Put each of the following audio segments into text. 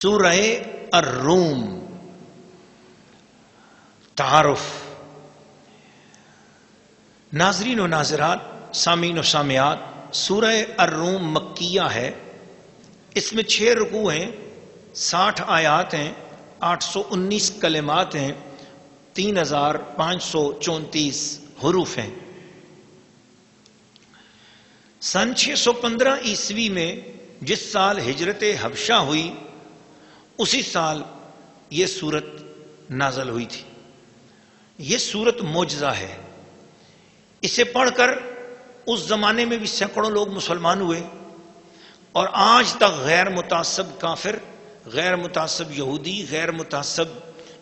سورہ الروم تعارف۔ ناظرین و ناظرات، سامعین و سامعات، سورہ الروم مکیہ ہے۔ اس میں 6 رکوع ہیں، 60 آیات ہیں، 819 کلمات ہیں، 3534 حروف ہیں۔ سن 615 عیسوی میں جس سال ہجرت حبشہ ہوئی، اسی سال یہ سورت نازل ہوئی تھی۔ یہ سورت معجزہ ہے۔ اسے پڑھ کر اس زمانے میں بھی سینکڑوں لوگ مسلمان ہوئے، اور آج تک غیر متعصب کافر، غیر متعصب یہودی، غیر متعصب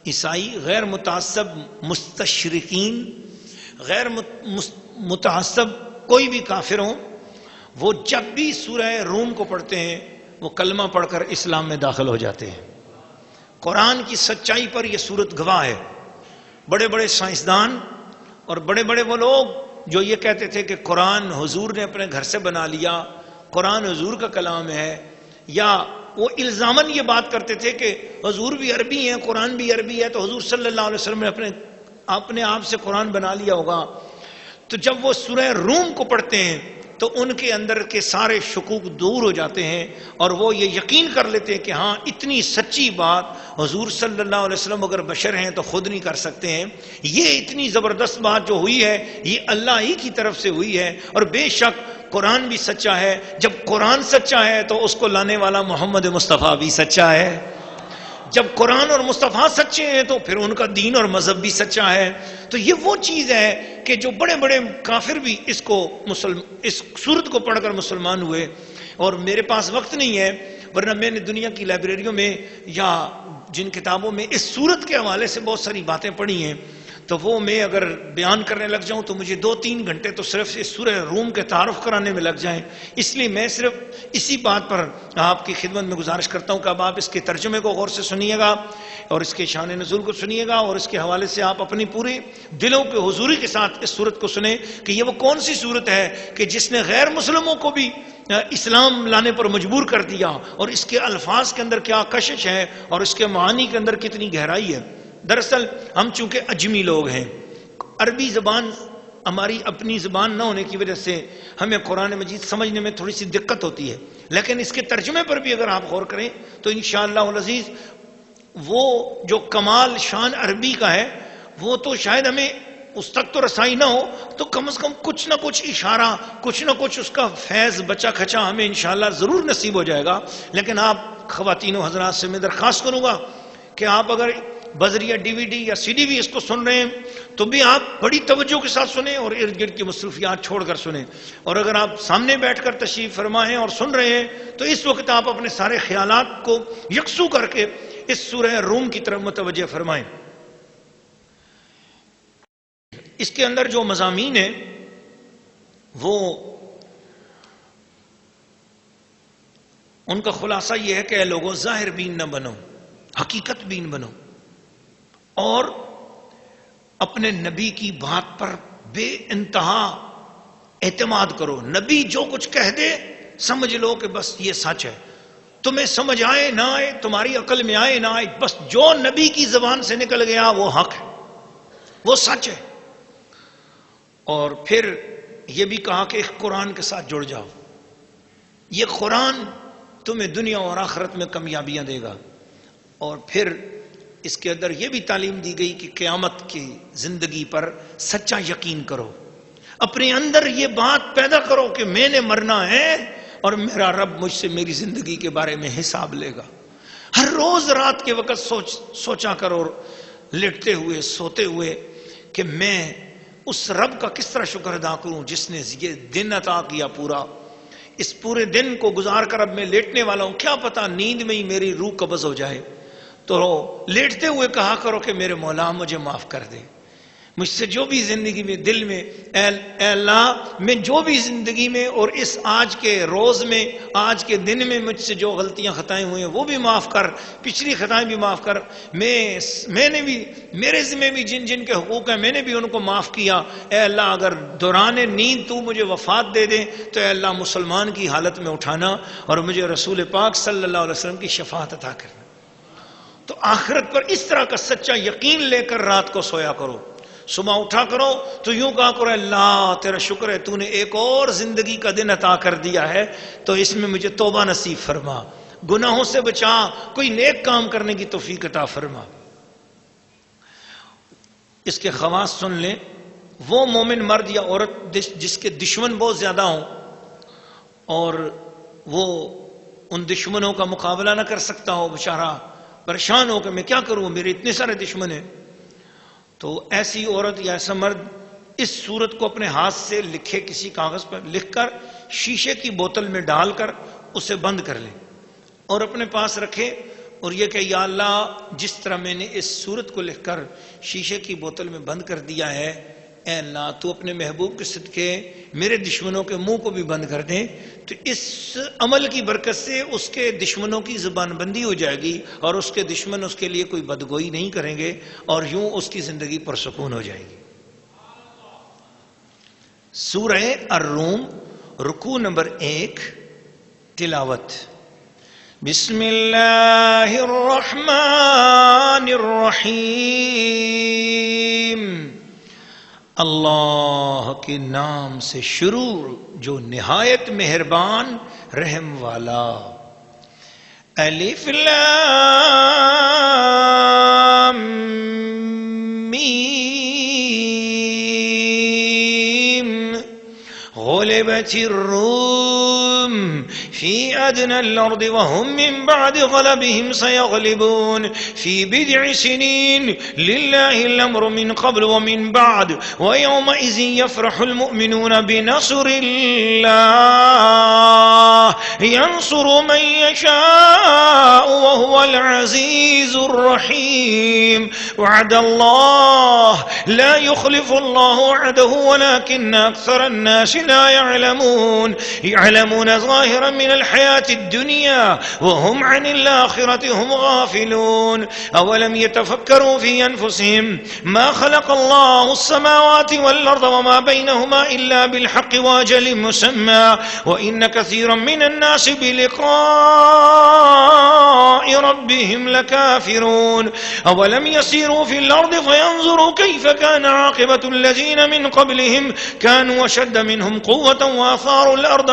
عیسائی، غیر متعصب مستشرقین، غیر متعصب کوئی بھی کافر ہوں، وہ جب بھی سورہ روم کو پڑھتے ہیں وہ کلمہ پڑھ کر اسلام میں داخل ہو جاتے ہیں۔ قرآن کی سچائی پر یہ سورت گواہ ہے۔ بڑے بڑے سائنسدان اور بڑے بڑے وہ لوگ جو یہ کہتے تھے کہ قرآن حضور نے اپنے گھر سے بنا لیا، قرآن حضور کا کلام ہے، یا وہ الزاماً یہ بات کرتے تھے کہ حضور بھی عربی ہیں، قرآن بھی عربی ہے، تو حضور صلی اللہ علیہ وسلم نے اپنے آپ سے قرآن بنا لیا ہوگا۔ تو جب وہ سورہ روم کو پڑھتے ہیں تو ان کے اندر کے سارے شکوک دور ہو جاتے ہیں، اور وہ یہ یقین کر لیتے ہیں کہ ہاں اتنی سچی بات حضور صلی اللہ علیہ وسلم اگر بشر ہیں تو خود نہیں کر سکتے ہیں۔ یہ اتنی زبردست بات جو ہوئی ہے یہ اللہ ہی کی طرف سے ہوئی ہے، اور بے شک قرآن بھی سچا ہے۔ جب قرآن سچا ہے تو اس کو لانے والا محمد مصطفیٰ بھی سچا ہے۔ جب قرآن اور مصطفیٰ سچے ہیں تو پھر ان کا دین اور مذہب بھی سچا ہے۔ تو یہ وہ چیز ہے کہ جو بڑے بڑے کافر بھی اس سورت کو پڑھ کر مسلمان ہوئے۔ اور میرے پاس وقت نہیں ہے، ورنہ میں نے دنیا کی لائبریریوں میں یا جن کتابوں میں اس سورت کے حوالے سے بہت ساری باتیں پڑھی ہیں، تو وہ میں اگر بیان کرنے لگ جاؤں تو مجھے 2-3 گھنٹے تو صرف اس سورہ روم کے تعارف کرانے میں لگ جائیں۔ اس لیے میں صرف اسی بات پر آپ کی خدمت میں گزارش کرتا ہوں کہ اب آپ اس کے ترجمے کو غور سے سنیے گا، اور اس کے شان نزول کو سنیے گا، اور اس کے حوالے سے آپ اپنی پوری دلوں کے حضوری کے ساتھ اس سورت کو سنیں کہ یہ وہ کون سی سورت ہے کہ جس نے غیر مسلموں کو بھی اسلام لانے پر مجبور کر دیا، اور اس کے الفاظ کے اندر کیا کشش ہے اور اس کے معانی کے اندر کتنی گہرائی ہے۔ دراصل ہم چونکہ اجمی لوگ ہیں، عربی زبان ہماری اپنی زبان نہ ہونے کی وجہ سے ہمیں قرآن مجید سمجھنے میں تھوڑی سی دقت ہوتی ہے، لیکن اس کے ترجمے پر بھی اگر آپ غور کریں تو انشاءاللہ العزیز وہ جو کمال شان عربی کا ہے وہ تو شاید ہمیں اس تک تو رسائی نہ ہو تو کم از کم کچھ نہ کچھ اشارہ، کچھ نہ کچھ اس کا فیض بچا کھچا ہمیں انشاءاللہ ضرور نصیب ہو جائے گا۔ لیکن آپ خواتین و حضرات سے میں درخواست کروں گا کہ آپ اگر بذریعہ DVD یا CD بھی اس کو سن رہے ہیں تو بھی آپ بڑی توجہ کے ساتھ سنیں اور ارد گرد کی مصروفیات چھوڑ کر سنیں، اور اگر آپ سامنے بیٹھ کر تشریف فرما ہیں اور سن رہے ہیں تو اس وقت آپ اپنے سارے خیالات کو یکسو کر کے اس سورہ روم کی طرف متوجہ فرمائیں۔ اس کے اندر جو مضامین ہیں وہ ان کا خلاصہ یہ ہے کہ اے لوگوں ظاہر بین نہ بنو، حقیقت بین بنو، اور اپنے نبی کی بات پر بے انتہا اعتماد کرو۔ نبی جو کچھ کہہ دے سمجھ لو کہ بس یہ سچ ہے، تمہیں سمجھ آئے نہ آئے، تمہاری عقل میں آئے نہ آئے، بس جو نبی کی زبان سے نکل گیا وہ حق ہے، وہ سچ ہے۔ اور پھر یہ بھی کہا کہ ایک قرآن کے ساتھ جڑ جاؤ، یہ قرآن تمہیں دنیا اور آخرت میں کامیابیاں دے گا۔ اور پھر اس کے اندر یہ بھی تعلیم دی گئی کہ قیامت کی زندگی پر سچا یقین کرو، اپنے اندر یہ بات پیدا کرو کہ میں نے مرنا ہے اور میرا رب مجھ سے میری زندگی کے بارے میں حساب لے گا۔ ہر روز رات کے وقت سوچا کرو، لیٹتے ہوئے سوتے ہوئے، کہ میں اس رب کا کس طرح شکر ادا کروں جس نے یہ دن عطا کیا پورا۔ اس پورے دن کو گزار کر اب میں لیٹنے والا ہوں، کیا پتا نیند میں ہی میری روح قبض ہو جائے، تو لیٹتے ہوئے کہا کرو کہ میرے مولا مجھے معاف کر دے، مجھ سے جو بھی زندگی میں دل میں اے اللہ میں جو بھی زندگی میں اور اس آج کے روز میں آج کے دن میں مجھ سے جو غلطیاں خطائیں ہوئی ہیں وہ بھی معاف کر، پچھلی خطائیں بھی معاف کر، میں نے بھی میرے ذمہ بھی جن جن کے حقوق ہیں میں نے بھی ان کو معاف کیا۔ اے اللہ اگر دوران نیند تو مجھے وفات دے دے تو اے اللہ مسلمان کی حالت میں اٹھانا اور مجھے رسول پاک صلی اللہ علیہ وسلم کی شفاعت عطا کرنا۔ تو آخرت پر اس طرح کا سچا یقین لے کر رات کو سویا کرو، صبح اٹھا کرو تو یوں کہا کرو اللہ تیرا شکر ہے تو نے ایک اور زندگی کا دن عطا کر دیا ہے، تو اس میں مجھے توبہ نصیب فرما، گناہوں سے بچا، کوئی نیک کام کرنے کی توفیق عطا فرما۔ اس کے خواص سن لیں، وہ مومن مرد یا عورت جس کے دشمن بہت زیادہ ہوں اور وہ ان دشمنوں کا مقابلہ نہ کر سکتا ہو، بیچارہ پریشان ہو کہ میں کیا کروں، میرے اتنے سارے دشمن ہیں، تو ایسی عورت یا ایسا مرد اس سورت کو اپنے ہاتھ سے لکھے، کسی کاغذ پر لکھ کر شیشے کی بوتل میں ڈال کر اسے بند کر لے اور اپنے پاس رکھے، اور یہ کہ یا اللہ جس طرح میں نے اس سورت کو لکھ کر شیشے کی بوتل میں بند کر دیا ہے، اے اللہ تو اپنے محبوب کے صدقے میرے دشمنوں کے منہ کو بھی بند کر دیں، تو اس عمل کی برکت سے اس کے دشمنوں کی زبان بندی ہو جائے گی اور اس کے دشمن اس کے لیے کوئی بدگوئی نہیں کریں گے اور یوں اس کی زندگی پرسکون ہو جائے گی۔ سورہ الروم رکوع نمبر 1 تلاوت۔ بسم اللہ الرحمن الرحیم، اللہ کے نام سے شروع جو نہایت مہربان رحم والا۔ الف لام میم، غلبت الروم في أدنى الأرض وهم من بعد غلبهم سيغلبون في بضع سنين لله الأمر من قبل ومن بعد ويومئذ يفرح المؤمنون بنصر الله ينصر من يشاء وهو العزيز الرحيم وعد الله لا يخلف الله وعده ولكن أكثر الناس لا يعلمون ظاهرا من الحياة الدنيا وهم عن الآخرة هم غافلون أولم يتفكروا في أنفسهم ما خلق الله السماوات والأرض وما بينهما إلا بالحق وأجل مسمى وإن كثيرا من الناس بلقاء ربهم لكافرون أولم يسيروا في الأرض فينظروا كيف كان عاقبة الذين من قبلهم كانوا أشد منهم قوة وأثاروا الأرض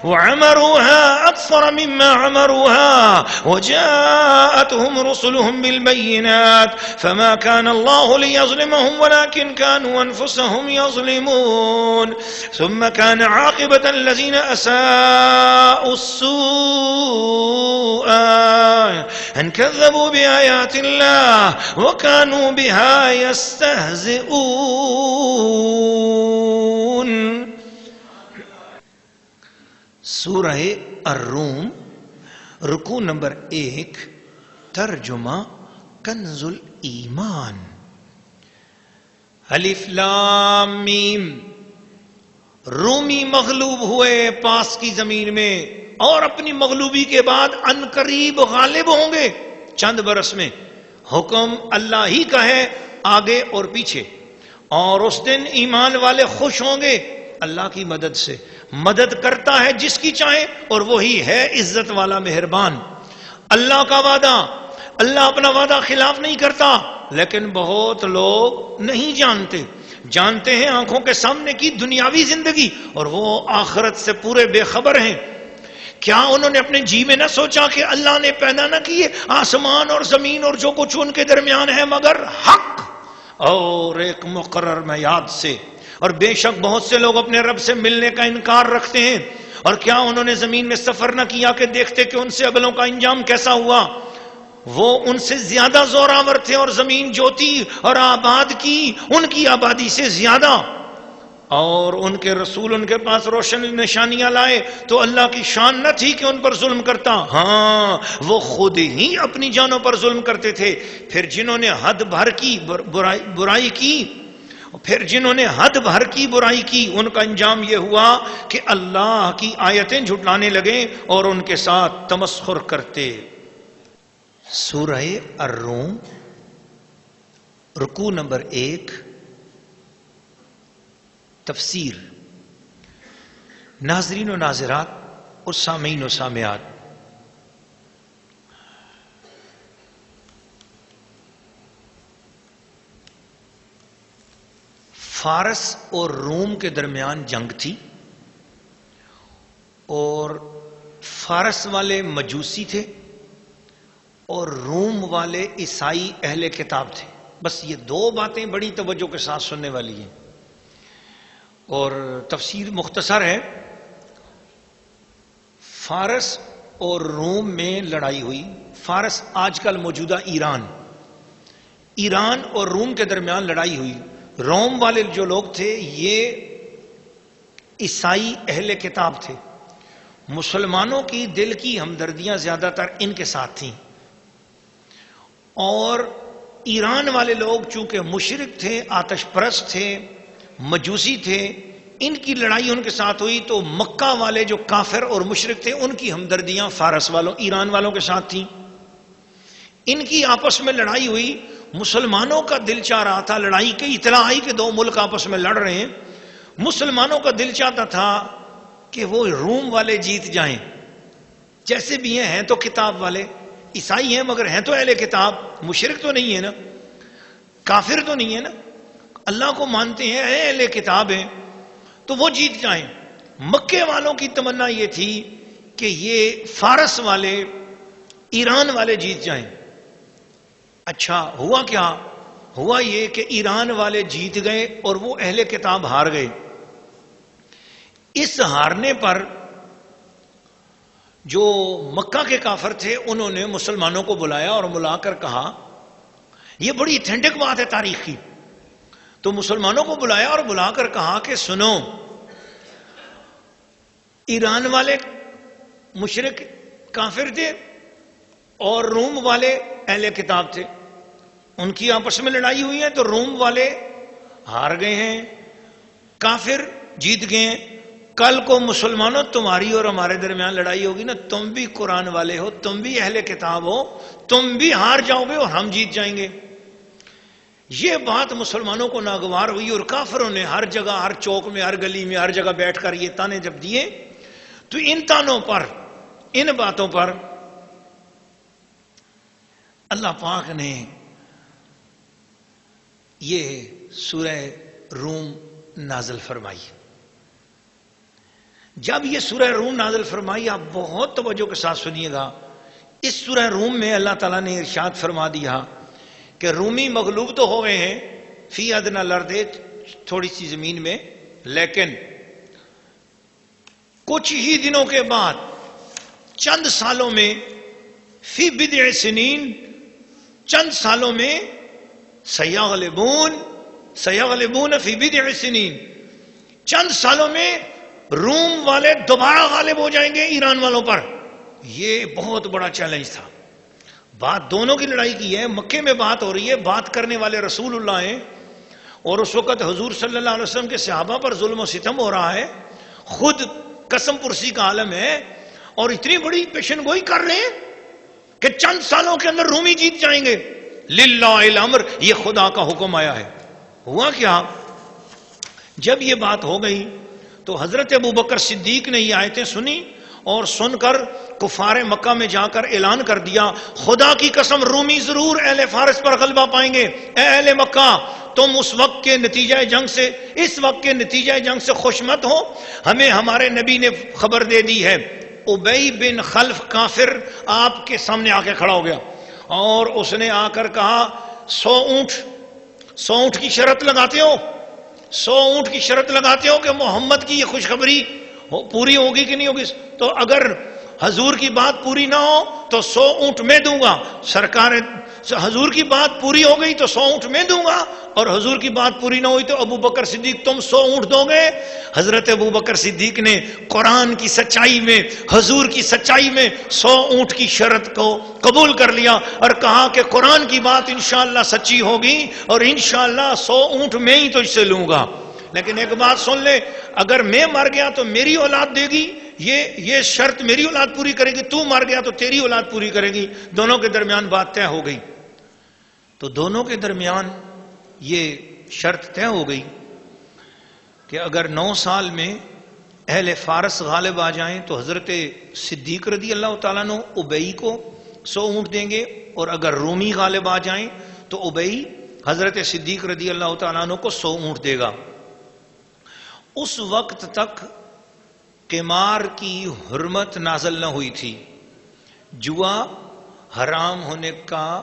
وعمروها أكثر مما عمروها وجاءتهم رسلهم بالبينات فما كان الله ليظلمهم ولكن كانوا أنفسهم يظلمون ثم كان عاقبة الذين أساءوا السوء أن كذبوا بآيات الله وكانوا بها يستهزئون۔ سورہ الروم رکوع نمبر 1 ترجمہ کنز الایمان۔ الف لام میم، رومی مغلوب ہوئے پاس کی زمین میں اور اپنی مغلوبی کے بعد عنقریب غالب ہوں گے چند برس میں، حکم اللہ ہی کا ہے آگے اور پیچھے، اور اس دن ایمان والے خوش ہوں گے اللہ کی مدد سے، مدد کرتا ہے جس کی چاہے اور وہی ہے عزت والا مہربان۔ اللہ کا وعدہ، اللہ اپنا وعدہ خلاف نہیں کرتا، لیکن بہت لوگ نہیں جانتے ہیں آنکھوں کے سامنے کی دنیاوی زندگی اور وہ آخرت سے پورے بے خبر ہیں۔ کیا انہوں نے اپنے جی میں نہ سوچا کہ اللہ نے پیدا نہ کیے آسمان اور زمین اور جو کچھ ان کے درمیان ہے مگر حق اور ایک مقرر میعاد سے، اور بے شک بہت سے لوگ اپنے رب سے ملنے کا انکار رکھتے ہیں، اور کیا انہوں نے زمین میں سفر نہ کیا کہ دیکھتے کہ ان سے اگلوں کا انجام کیسا ہوا، وہ ان سے زیادہ زوراور تھے اور زمین جو تھی اور آباد کی ان کی آبادی سے زیادہ، اور ان کے رسول ان کے پاس روشن نشانیاں لائے تو اللہ کی شان نہ تھی کہ ان پر ظلم کرتا، ہاں وہ خود ہی اپنی جانوں پر ظلم کرتے تھے۔ پھر جنہوں نے حد بھر کی برائی کی ان کا انجام یہ ہوا کہ اللہ کی آیتیں جھٹلانے لگے اور ان کے ساتھ تمسخر کرتے۔ سورہ الروم رکوع نمبر 1 تفسیر۔ ناظرین و ناظرات اور سامعین و سامعات، فارس اور روم کے درمیان جنگ تھی، اور فارس والے مجوسی تھے اور روم والے عیسائی اہل کتاب تھے. بس یہ دو باتیں بڑی توجہ کے ساتھ سننے والی ہیں، اور تفسیر مختصر ہے. فارس اور روم میں لڑائی ہوئی. فارس آج کل موجودہ ایران اور روم کے درمیان لڑائی ہوئی. روم والے جو لوگ تھے یہ عیسائی اہل کتاب تھے. مسلمانوں کی دل کی ہمدردیاں زیادہ تر ان کے ساتھ تھیں، اور ایران والے لوگ چونکہ مشرک تھے، آتش پرست تھے، مجوسی تھے، ان کی لڑائی ان کے ساتھ ہوئی. تو مکہ والے جو کافر اور مشرک تھے ان کی ہمدردیاں فارس والوں، ایران والوں کے ساتھ تھیں. ان کی آپس میں لڑائی ہوئی. مسلمانوں کا دل چاہ رہا تھا، لڑائی کی اطلاع آئی کہ دو ملک آپس میں لڑ رہے ہیں. مسلمانوں کا دل چاہتا تھا کہ وہ روم والے جیت جائیں. جیسے بھی ہیں تو کتاب والے، عیسائی ہیں مگر ہیں تو اہل کتاب، مشرک تو نہیں ہے نا، کافر تو نہیں ہے نا، اللہ کو مانتے ہیں، اہل کتاب ہیں، تو وہ جیت جائیں. مکے والوں کی تمنا یہ تھی کہ یہ فارس والے، ایران والے جیت جائیں. اچھا ہوا کیا؟ ہوا یہ کہ ایران والے جیت گئے اور وہ اہل کتاب ہار گئے. اس ہارنے پر جو مکہ کے کافر تھے انہوں نے مسلمانوں کو بلایا اور بلا کر کہا، یہ بڑی اتھینٹک بات ہے تاریخ کی. تو مسلمانوں کو بلایا اور بلا کر کہا کہ سنو، ایران والے مشرک کافر تھے اور روم والے اہل کتاب تھے. ان کی آپس میں لڑائی ہوئی ہے تو روم والے ہار گئے ہیں، کافر جیت گئے ہیں. کل کو مسلمانوں تمہاری اور ہمارے درمیان لڑائی ہوگی نا، تم بھی قرآن والے ہو، تم بھی اہل کتاب ہو، تم بھی ہار جاؤ گے اور ہم جیت جائیں گے. یہ بات مسلمانوں کو ناگوار ہوئی اور کافروں نے ہر جگہ، ہر چوک میں، ہر گلی میں، ہر جگہ بیٹھ کر یہ تانے جب دیے تو ان تانوں پر، ان باتوں پر اللہ پاک نے یہ سورہ روم نازل فرمائی. جب یہ سورہ روم نازل فرمائی، آپ بہت توجہ کے ساتھ سنیے گا. اس سورہ روم میں اللہ تعالیٰ نے ارشاد فرما دیا کہ رومی مغلوب تو ہو گئے ہیں فی ادنی الارض، تھوڑی سی زمین میں، لیکن کچھ ہی دنوں کے بعد، چند سالوں میں، فی بضع سنین، چند سالوں میں، سیغلبون فی بضع سنین، چند سالوں میں روم والے دوبارہ غالب ہو جائیں گے ایران والوں پر. یہ بہت بڑا چیلنج تھا. بات دونوں کی لڑائی کی ہے، مکے میں بات ہو رہی ہے، بات کرنے والے رسول اللہ ہیں، اور اس وقت حضور صلی اللہ علیہ وسلم کے صحابہ پر ظلم و ستم ہو رہا ہے، خود قسم پرسی کا عالم ہے، اور اتنی بڑی پیشن گوئی کر رہے ہیں کہ چند سالوں کے اندر رومی جیت جائیں گے. للہ الامر، یہ خدا کا حکم آیا ہے. ہوا کیا؟ جب یہ بات ہو گئی تو حضرت ابوبکر صدیق نے یہ آیتیں سنی اور سن کر کفار مکہ میں جا کر اعلان کر دیا، خدا کی قسم رومی ضرور اہل فارس پر غلبہ پائیں گے. اے اہل مکہ، تم اس وقت کے نتیجہ جنگ سے، اس وقت کے نتیجہ جنگ سے خوش مت ہو، ہمیں ہمارے نبی نے خبر دے دی ہے. ابی بن خلف کافر آپ کے سامنے آ کے کھڑا ہو گیا اور اس نے آ کر کہا، 100 اونٹ کی شرط لگاتے ہو، 100 اونٹ کی شرط لگاتے ہو کہ محمد کی یہ خوشخبری پوری ہوگی کہ نہیں ہوگی؟ تو اگر حضور کی بات پوری نہ ہو تو 100 اونٹ میں دوں گا. سرکار حضور کی بات پوری ہو گئی تو 100 اونٹ میں دوں گا، اور حضور کی بات پوری نہ ہوئی تو ابو بکر صدیق تم 100 اونٹ دو گے. حضرت ابو بکر صدیق نے قرآن کی سچائی میں، حضور کی سچائی میں 100 اونٹ کی شرط کو قبول کر لیا اور کہا کہ قرآن کی بات انشاءاللہ سچی ہوگی اور انشاءاللہ 100 اونٹ میں ہی تجھ سے لوں گا. لیکن ایک بات سن لے، اگر میں مر گیا تو میری اولاد دے گی، یہ شرط میری اولاد پوری کرے گی، تو مر گیا تو تیری اولاد پوری کرے گی. دونوں کے درمیان بات طے ہو گئی. تو دونوں کے درمیان یہ شرط طے ہو گئی کہ اگر 9 سال میں اہل فارس غالب آ جائیں تو حضرت صدیق رضی اللہ تعالیٰ عنہ ابئی کو 100 اونٹ دیں گے، اور اگر رومی غالب آ جائیں تو ابئی حضرت صدیق رضی اللہ تعالیٰ عنہ کو 100 اونٹ دے گا. اس وقت تک قمار کی حرمت نازل نہ ہوئی تھی، جوا حرام ہونے کا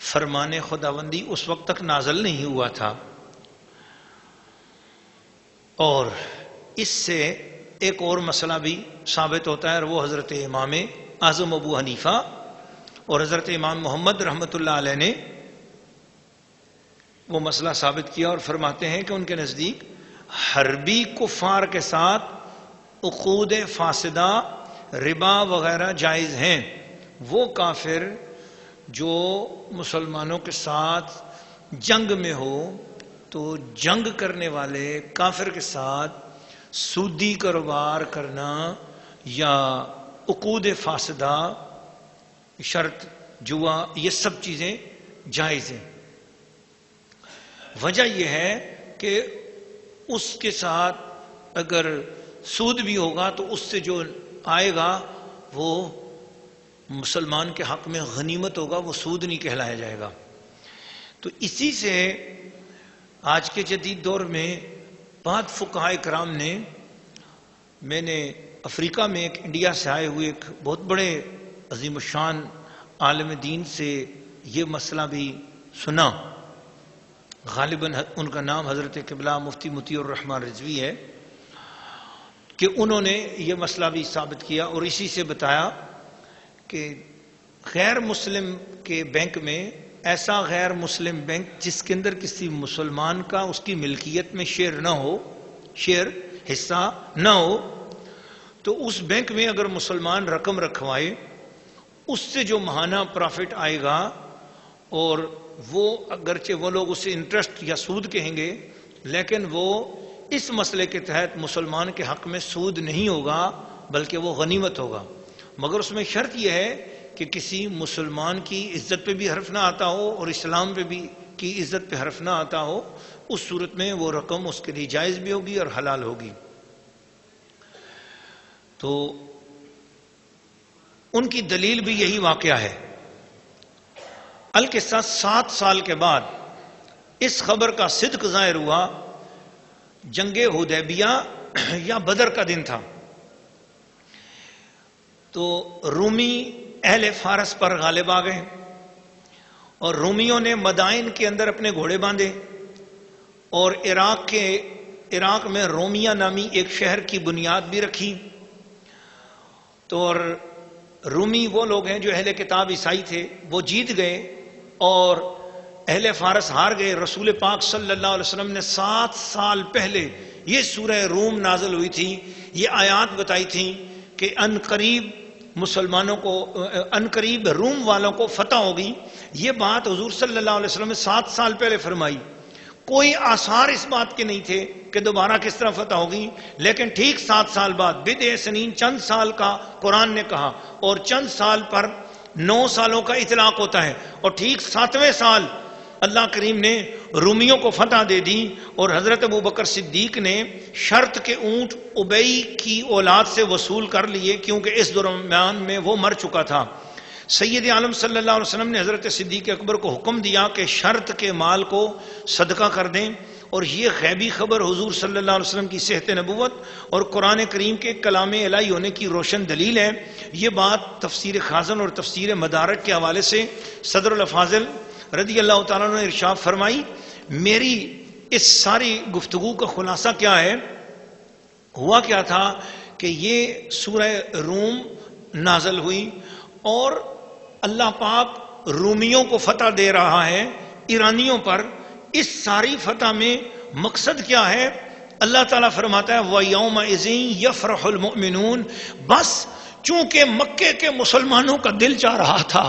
فرمان خداوندی اس وقت تک نازل نہیں ہوا تھا۔ اور اس سے ایک اور مسئلہ بھی ثابت ہوتا ہے، اور وہ حضرت امام اعظم ابو حنیفہ اور حضرت امام محمد رحمۃ اللہ علیہ نے وہ مسئلہ ثابت کیا، اور فرماتے ہیں کہ ان کے نزدیک حربی کفار کے ساتھ عقود فاسدہ، ربا وغیرہ جائز ہیں۔ وہ کافر جو مسلمانوں کے ساتھ جنگ میں ہو تو جنگ کرنے والے کافر کے ساتھ سودی کاروبار کرنا یا عقود فاسدہ، شرط، جوا، یہ سب چیزیں جائز ہیں۔ وجہ یہ ہے کہ اس کے ساتھ اگر سود بھی ہوگا تو اس سے جو آئے گا وہ مسلمان کے حق میں غنیمت ہوگا، وہ سود نہیں کہلایا جائے گا۔ تو اسی سے آج کے جدید دور میں بعض فقہائے کرام نے، میں نے افریقہ میں ایک انڈیا سے آئے ہوئے ایک بہت بڑے عظیم الشان عالم دین سے یہ مسئلہ بھی سنا، غالباً ان کا نام حضرت قبلہ مفتی مطیع الرحمن رضوی ہے، کہ انہوں نے یہ مسئلہ بھی ثابت کیا اور اسی سے بتایا کہ غیر مسلم کے بینک میں، ایسا غیر مسلم بینک جس کے اندر کسی مسلمان کا اس کی ملکیت میں شیئر نہ ہو، شیئر حصہ نہ ہو، تو اس بینک میں اگر مسلمان رقم رکھوائے، اس سے جو ماہانہ پرافٹ آئے گا، اور وہ اگرچہ وہ لوگ اسے انٹرسٹ یا سود کہیں گے، لیکن وہ اس مسئلے کے تحت مسلمان کے حق میں سود نہیں ہوگا بلکہ وہ غنیمت ہوگا، مگر اس میں شرط یہ ہے کہ کسی مسلمان کی عزت پہ بھی حرف نہ آتا ہو اور اسلام پہ بھی کی عزت پہ حرف نہ آتا ہو، اس صورت میں وہ رقم اس کے لیے جائز بھی ہوگی اور حلال ہوگی۔ تو ان کی دلیل بھی یہی واقعہ ہے۔ القصہ 7 سال کے بعد اس خبر کا صدق ظاہر ہوا، جنگ حدیبیہ یا بدر کا دن تھا، تو رومی اہل فارس پر غالب آ گئے، اور رومیوں نے مدائن کے اندر اپنے گھوڑے باندھے، اور عراق میں رومیہ نامی ایک شہر کی بنیاد بھی رکھی۔ تو اور رومی وہ لوگ ہیں جو اہل کتاب عیسائی تھے، وہ جیت گئے اور اہل فارس ہار گئے۔ رسول پاک صلی اللہ علیہ وسلم نے 7 سال پہلے یہ سورہ روم نازل ہوئی تھی، یہ آیات بتائی تھی کہ ان قریب مسلمانوں کو، ان قریب روم والوں کو فتح ہوگی۔ یہ بات حضور صلی اللہ علیہ وسلم نے 7 سال پہلے فرمائی، کوئی آثار اس بات کے نہیں تھے کہ دوبارہ کس طرح فتح ہوگی، لیکن ٹھیک 7 سال بعد، بدء سنین، چند سال کا قرآن نے کہا، اور چند سال پر 9 سالوں کا اطلاق ہوتا ہے، اور ٹھیک 7ویں سال اللہ کریم نے رومیوں کو فتح دے دی، اور حضرت ابوبکر صدیق نے شرط کے اونٹ ابئی کی اولاد سے وصول کر لیے، کیونکہ اس درمیان میں وہ مر چکا تھا۔ سید عالم صلی اللہ علیہ وسلم نے حضرت صدیق اکبر کو حکم دیا کہ شرط کے مال کو صدقہ کر دیں، اور یہ غیبی خبر حضور صلی اللہ علیہ وسلم کی صحت نبوت اور قرآن کریم کے کلام الہی ہونے کی روشن دلیل ہے۔ یہ بات تفسیر خازن اور تفسیر مدارک کے حوالے سے صدر الافاضل رضی اللہ تعالیٰ نے ارشاد فرمائی۔ میری اس ساری گفتگو کا خلاصہ کیا ہے؟ ہوا کیا تھا کہ یہ سورہ روم نازل ہوئی، اور اللہ پاک رومیوں کو فتح دے رہا ہے ایرانیوں پر۔ اس ساری فتح میں مقصد کیا ہے؟ اللہ تعالیٰ فرماتا ہے وَيَوْمَئِذٍ يَفْرَحُ الْمُؤْمِنُونَ، بس چونکہ مکے کے مسلمانوں کا دل چاہ رہا تھا،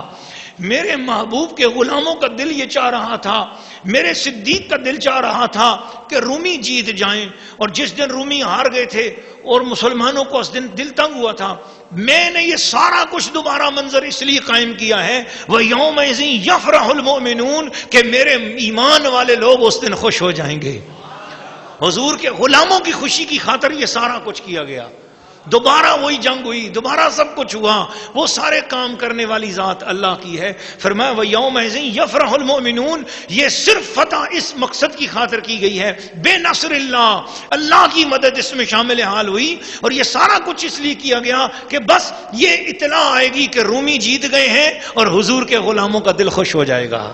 میرے محبوب کے غلاموں کا دل یہ چاہ رہا تھا، میرے صدیق کا دل چاہ رہا تھا کہ رومی جیت جائیں، اور جس دن رومی ہار گئے تھے اور مسلمانوں کو اس دن دل تنگ ہوا تھا، میں نے یہ سارا کچھ دوبارہ منظر اس لیے قائم کیا ہے وَيَوْمَئِذٍ يَفْرَحُ الْمُؤْمِنُونَ کہ میرے ایمان والے لوگ اس دن خوش ہو جائیں گے۔ حضور کے غلاموں کی خوشی کی خاطر یہ سارا کچھ کیا گیا۔ دوبارہ وہی جنگ ہوئی، دوبارہ سب کچھ ہوا، وہ سارے کام کرنے والی ذات اللہ کی ہے۔ فرمایا وَيَوْمَئِذٍ يَفْرَحُ الْمُؤْمِنُونَ، یہ صرف فتح اس مقصد کی خاطر کی گئی ہے، بے نصر اللہ، اللہ کی مدد اس میں شامل حال ہوئی، اور یہ سارا کچھ اس لیے کیا گیا کہ بس یہ اطلاع آئے گی کہ رومی جیت گئے ہیں اور حضور کے غلاموں کا دل خوش ہو جائے گا۔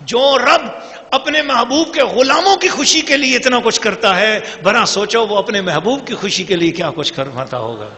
جو رب اپنے محبوب کے غلاموں کی خوشی کے لیے اتنا کچھ کرتا ہے، بھلا سوچو وہ اپنے محبوب کی خوشی کے لیے کیا کچھ کرواتا ہوگا۔